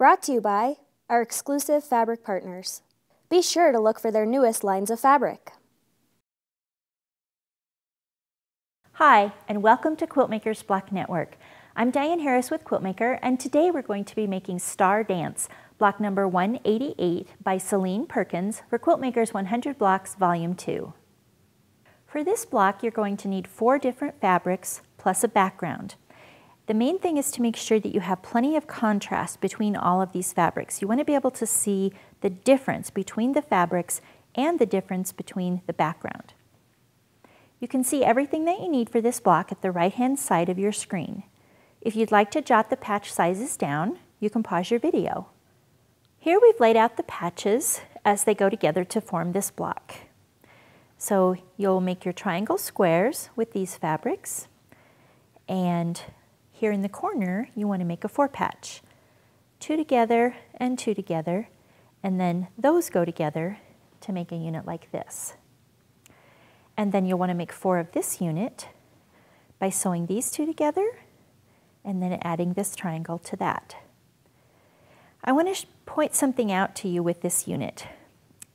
Brought to you by our exclusive fabric partners. Be sure to look for their newest lines of fabric. Hi, and welcome to Quiltmakers Block Network. I'm Diane Harris with Quiltmaker, and today we're going to be making Star Dance, block number 188 by Celine Perkins for Quiltmakers 100 Blocks Volume 2. For this block, you're going to need 4 different fabrics plus a background. The main thing is to make sure that you have plenty of contrast between all of these fabrics. You want to be able to see the difference between the fabrics and the difference between the background. You can see everything that you need for this block at the right-hand side of your screen. If you'd like to jot the patch sizes down, you can pause your video. Here we've laid out the patches as they go together to form this block. So you'll make your triangle squares with these fabrics, and here in the corner you want to make a 4 patch. 2 together and 2 together, and then those go together to make a unit like this. And then you'll want to make 4 of this unit by sewing these 2 together and then adding this triangle to that. I want to point something out to you with this unit.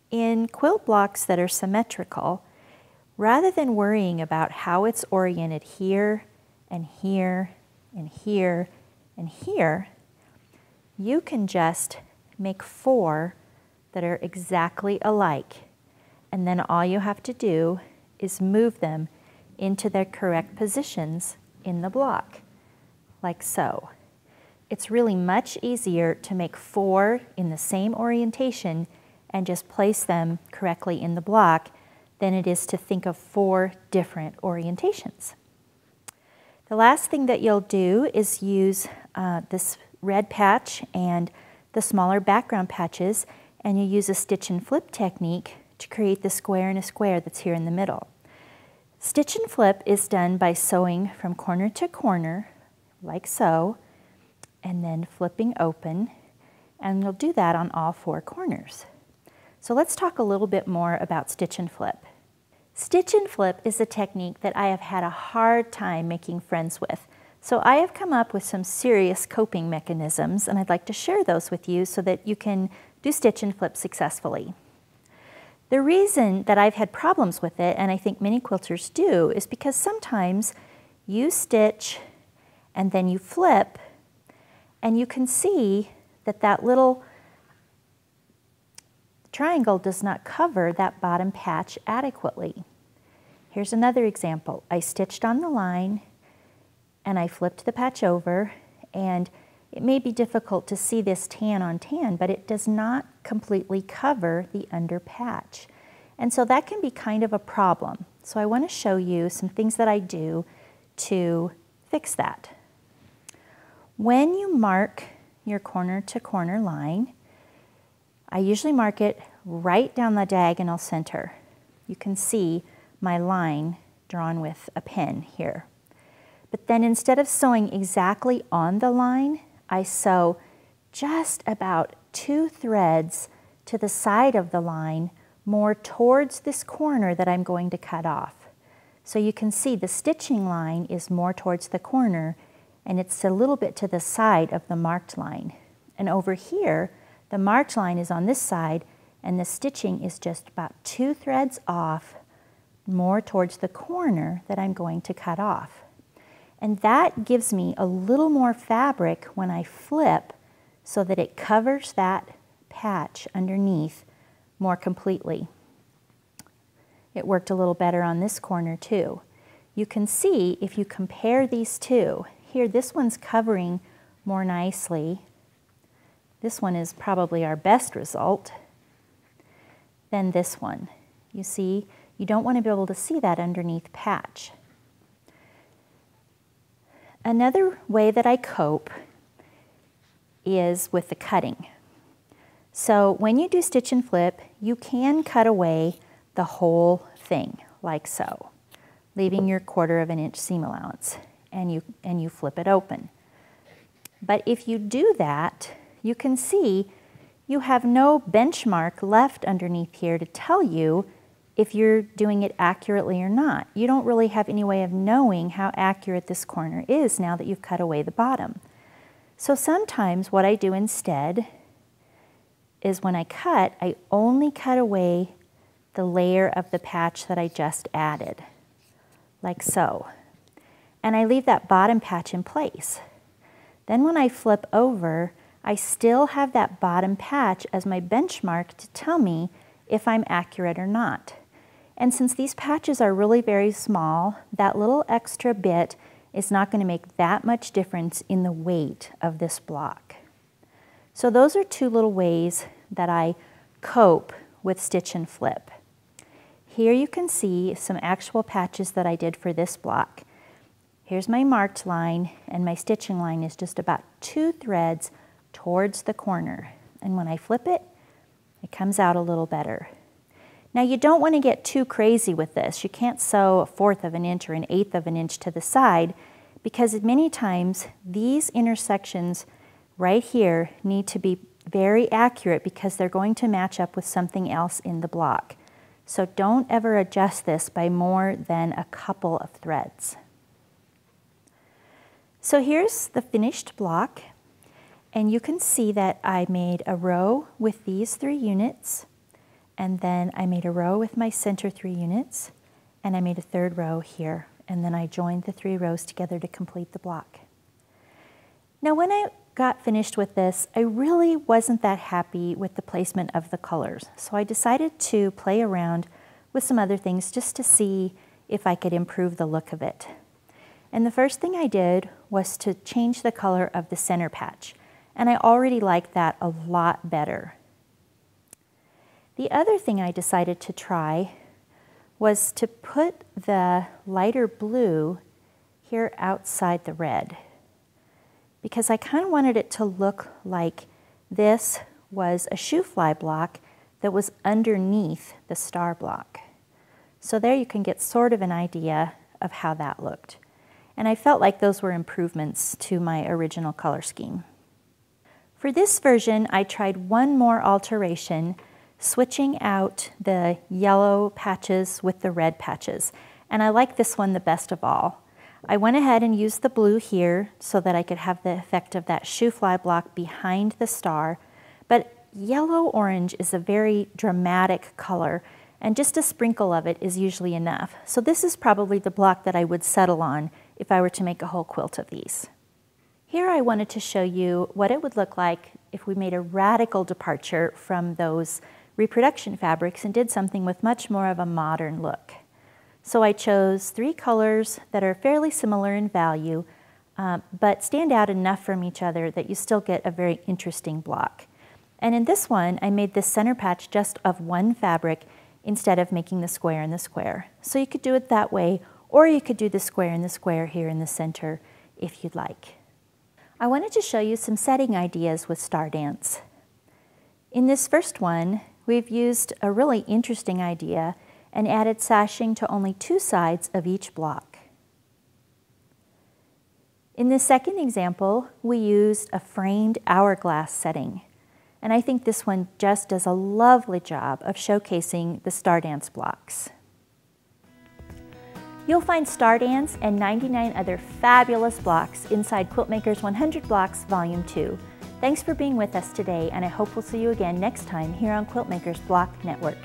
In quilt blocks that are symmetrical, rather than worrying about how it's oriented here and here and here and here, you can just make 4 that are exactly alike, and then all you have to do is move them into their correct positions in the block, like so. It's really much easier to make 4 in the same orientation and just place them correctly in the block than it is to think of 4 different orientations. The last thing that you'll do is use this red patch and the smaller background patches, and you use a stitch and flip technique to create the square in a square that's here in the middle. Stitch and flip is done by sewing from corner to corner, like so, and then flipping open, and you'll do that on all 4 corners. So let's talk a little bit more about stitch and flip. Stitch and flip is a technique that I have had a hard time making friends with. So I have come up with some serious coping mechanisms, and I'd like to share those with you so that you can do stitch and flip successfully. The reason that I've had problems with it, and I think many quilters do, is because sometimes you stitch and then you flip, and you can see that that little triangle does not cover that bottom patch adequately. Here's another example. I stitched on the line and I flipped the patch over, and it may be difficult to see this tan on tan, but it does not completely cover the under patch. And so that can be kind of a problem. So I want to show you some things that I do to fix that. When you mark your corner to corner line, I usually mark it right down the diagonal center. You can see my line drawn with a pen here. But then instead of sewing exactly on the line, I sew just about 2 threads to the side of the line, more towards this corner that I'm going to cut off. So you can see the stitching line is more towards the corner, and it's a little bit to the side of the marked line. And over here, the marked line is on this side, and the stitching is just about 2 threads off, more towards the corner that I'm going to cut off. And that gives me a little more fabric when I flip so that it covers that patch underneath more completely. It worked a little better on this corner too. You can see if you compare these two, here this one's covering more nicely. This one is probably our best result than this one. You see, you don't want to be able to see that underneath patch. Another way that I cope is with the cutting. So when you do stitch and flip, you can cut away the whole thing, like so, leaving your 1/4 inch seam allowance, and you flip it open. But if you do that, you can see you have no benchmark left underneath here to tell you if you're doing it accurately or not. You don't really have any way of knowing how accurate this corner is now that you've cut away the bottom. So sometimes what I do instead is when I cut, I only cut away the layer of the patch that I just added, like so. And I leave that bottom patch in place. Then when I flip over, I still have that bottom patch as my benchmark to tell me if I'm accurate or not. And since these patches are really very small, that little extra bit is not going to make that much difference in the weight of this block. So those are two little ways that I cope with stitch and flip. Here you can see some actual patches that I did for this block. Here's my marked line, and my stitching line is just about 2 threads towards the corner. And when I flip it, it comes out a little better. Now you don't want to get too crazy with this. You can't sew 1/4 of an inch or 1/8 of an inch to the side, because many times these intersections right here need to be very accurate because they're going to match up with something else in the block. So don't ever adjust this by more than a couple of threads. So here's the finished block, and you can see that I made a row with these 3 units, and then I made a row with my center 3 units, and I made a 3rd row here, and then I joined the 3 rows together to complete the block. Now when I got finished with this, I really wasn't that happy with the placement of the colors, so I decided to play around with some other things just to see if I could improve the look of it. And the first thing I did was to change the color of the center patch, and I already liked that a lot better. The other thing I decided to try was to put the lighter blue here outside the red, because I kind of wanted it to look like this was a shoe fly block that was underneath the star block. So there you can get sort of an idea of how that looked. And I felt like those were improvements to my original color scheme. For this version, I tried one more alteration, switching out the yellow patches with the red patches. And I like this one the best of all. I went ahead and used the blue here so that I could have the effect of that shoe fly block behind the star, but yellow-orange is a very dramatic color, and just a sprinkle of it is usually enough. So this is probably the block that I would settle on if I were to make a whole quilt of these. Here I wanted to show you what it would look like if we made a radical departure from those reproduction fabrics and did something with much more of a modern look. So I chose 3 colors that are fairly similar in value, but stand out enough from each other that you still get a very interesting block. And in this one, I made this center patch just of 1 fabric instead of making the square and the square. So you could do it that way, or you could do the square and the square here in the center if you'd like. I wanted to show you some setting ideas with Star Dance. In this first one, we've used a really interesting idea and added sashing to only 2 sides of each block. In the second example, we used a framed hourglass setting, and I think this one just does a lovely job of showcasing the Star Dance blocks. You'll find Star Dance and 99 other fabulous blocks inside Quiltmaker's 100 Blocks Volume 2. Thanks for being with us today, and I hope we'll see you again next time here on Quiltmaker's Block Network.